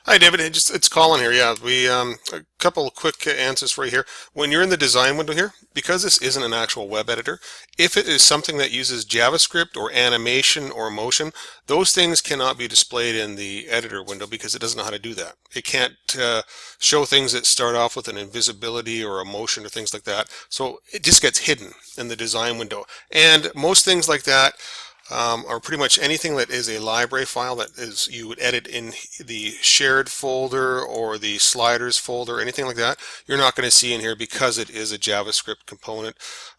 Hi, David. It's Colin here. Yeah, we a couple of quick answers for you here. When you're in the design window here, because this isn't an actual web editor, if it is something that uses JavaScript or animation or motion, those things cannot be displayed in the editor window because it doesn't know how to do that. It can't show things that start off with an invisibility or a motion or things like that. So it just gets hidden in the design window. And most things like that or pretty much anything that is a library file that is you would edit in the shared folder or the sliders folder, anything like that, you're not going to see in here because it is a JavaScript component.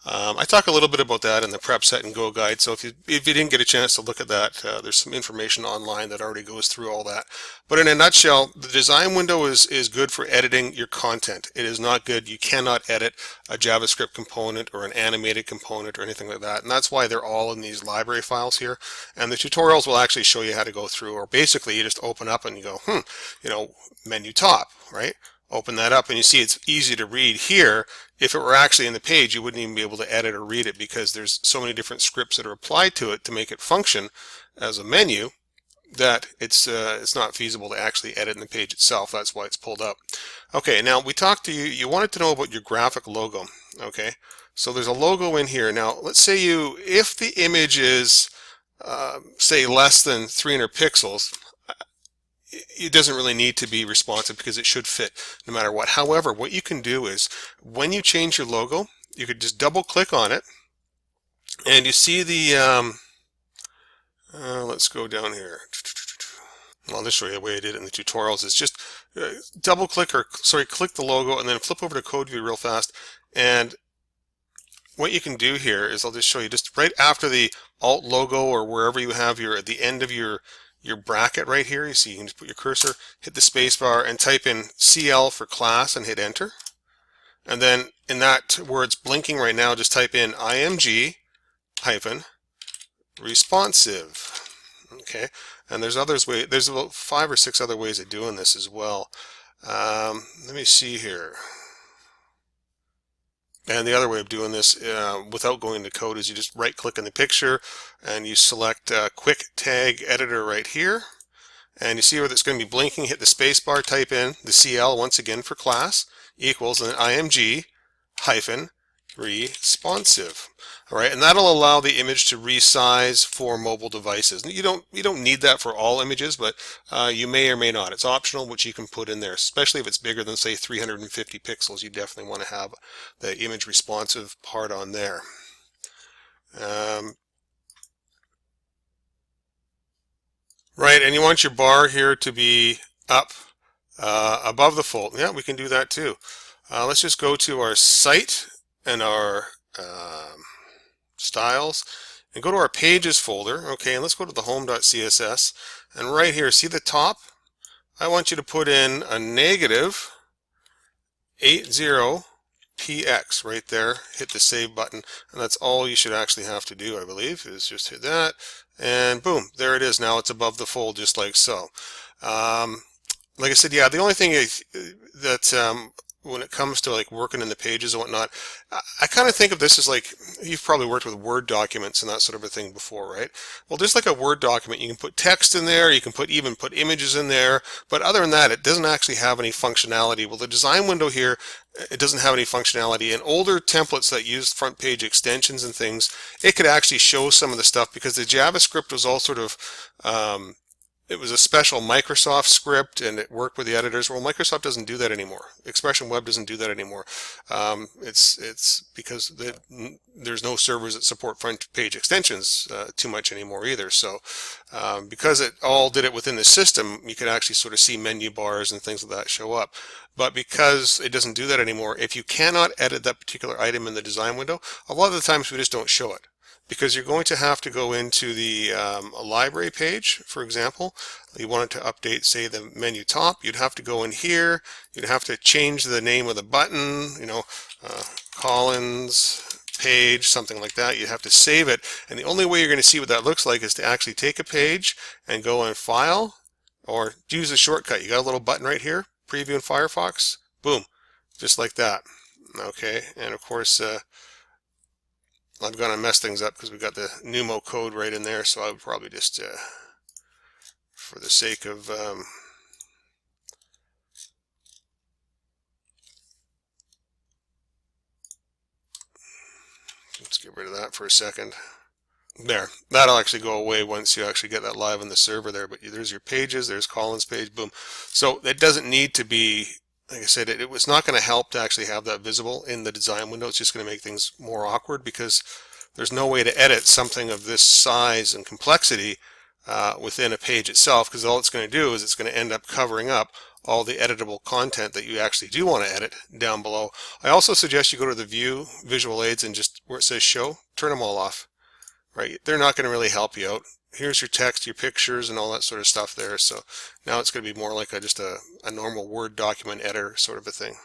I talk a little bit about that in the Prep Set and Go guide, so if you didn't get a chance to look at that, there's some information online that already goes through all that. But in a nutshell, the design window is good for editing your content. It is not good. You cannot edit a JavaScript component or an animated component or anything like that, and that's why they're all in these library files here. And the tutorials will actually show you how to go through, or basically you just open up and you go, menu top, right? Open that up and you see it's easy to read here. If it were actually in the page, you wouldn't even be able to edit or read it because there's so many different scripts that are applied to it to make it function as a menu that it's not feasible to actually edit in the page itself. That's why it's pulled up. Okay, now we talked to you. You wanted to know about your graphic logo. Okay, so there's a logo in here. Now let's say if the image is say less than 300 pixels, it doesn't really need to be responsive because it should fit no matter what. However, what you can do is when you change your logo, you could just double click on it and you see the let's go down here. I'll just show you the way I did it in the tutorials. Is just double click or sorry, click the logo and then flip over to code view real fast. And what you can do here is I'll just show you just right after the alt logo or wherever you have at the end of your bracket right here. You see you can just put your cursor, hit the space bar and type in CL for class and hit enter. And then in that where it's blinking right now, just type in IMG hyphen responsive. Okay, and there's about 5 or 6 other ways of doing this as well. Let me see here. And the other way of doing this without going to code is you just right click on the picture and you select quick tag editor right here. And you see where it's going to be blinking, hit the space bar, type in the CL once again for class equals and then IMG hyphen responsive. All right, and that'll allow the image to resize for mobile devices. You don't need that for all images, but you may or may not. It's optional, which you can put in there, especially if it's bigger than say 350 pixels. You definitely want to have the image responsive part on there. Right, and you want your bar here to be up above the fold. Yeah, we can do that too. Let's just go to our site and our styles and go to our pages folder. Okay, and let's go to the home.css and right here, see the top? I want you to put in a negative 80px right there. Hit the save button, and that's all you should actually have to do, I believe, is just hit that, and boom, there it is. Now it's above the fold just like so. Like I said, yeah, the only thing that when it comes to like working in the pages and whatnot, I kind of think of this as like you've probably worked with Word documents and that sort of a thing before, right? Well, just like a Word document, you can put text in there, you can even put images in there, but other than that, it doesn't actually have any functionality. Well, the design window here, it doesn't have any functionality. In older templates that used front page extensions and things, it could actually show some of the stuff because the JavaScript was all sort of it was a special Microsoft script and it worked with the editors. Well, Microsoft doesn't do that anymore. Expression Web doesn't do that anymore. It's because there's no servers that support front page extensions too much anymore either. So because it all did it within the system, you could actually sort of see menu bars and things like that show up. But because it doesn't do that anymore, if you cannot edit that particular item in the design window, a lot of the times we just don't show it, because you're going to have to go into the library page, for example. You wanted to update, say, the menu top. You'd have to go in here. You'd have to change the name of the button, Collins page, something like that. You'd have to save it. And the only way you're going to see what that looks like is to actually take a page and go in File or use a shortcut. You got a little button right here, Preview in Firefox. Boom, just like that. Okay, and of course, I'm going to mess things up because we've got the Numo code right in there, so I would probably just, for the sake of get rid of that for a second. There, that'll actually go away once you actually get that live on the server there. But there's your pages, there's Colin's page, boom. So it doesn't need to be, like I said, it was not going to help to actually have that visible in the design window. It's just going to make things more awkward because there's no way to edit something of this size and complexity within a page itself, because all it's going to do is it's going to end up covering up all the editable content that you actually do want to edit down below. I also suggest you go to the view visual aids and just where it says show, turn them all off. Right, they're not going to really help you out. Here's your text, your pictures, and all that sort of stuff there. So now it's going to be more like just a normal Word document editor sort of a thing.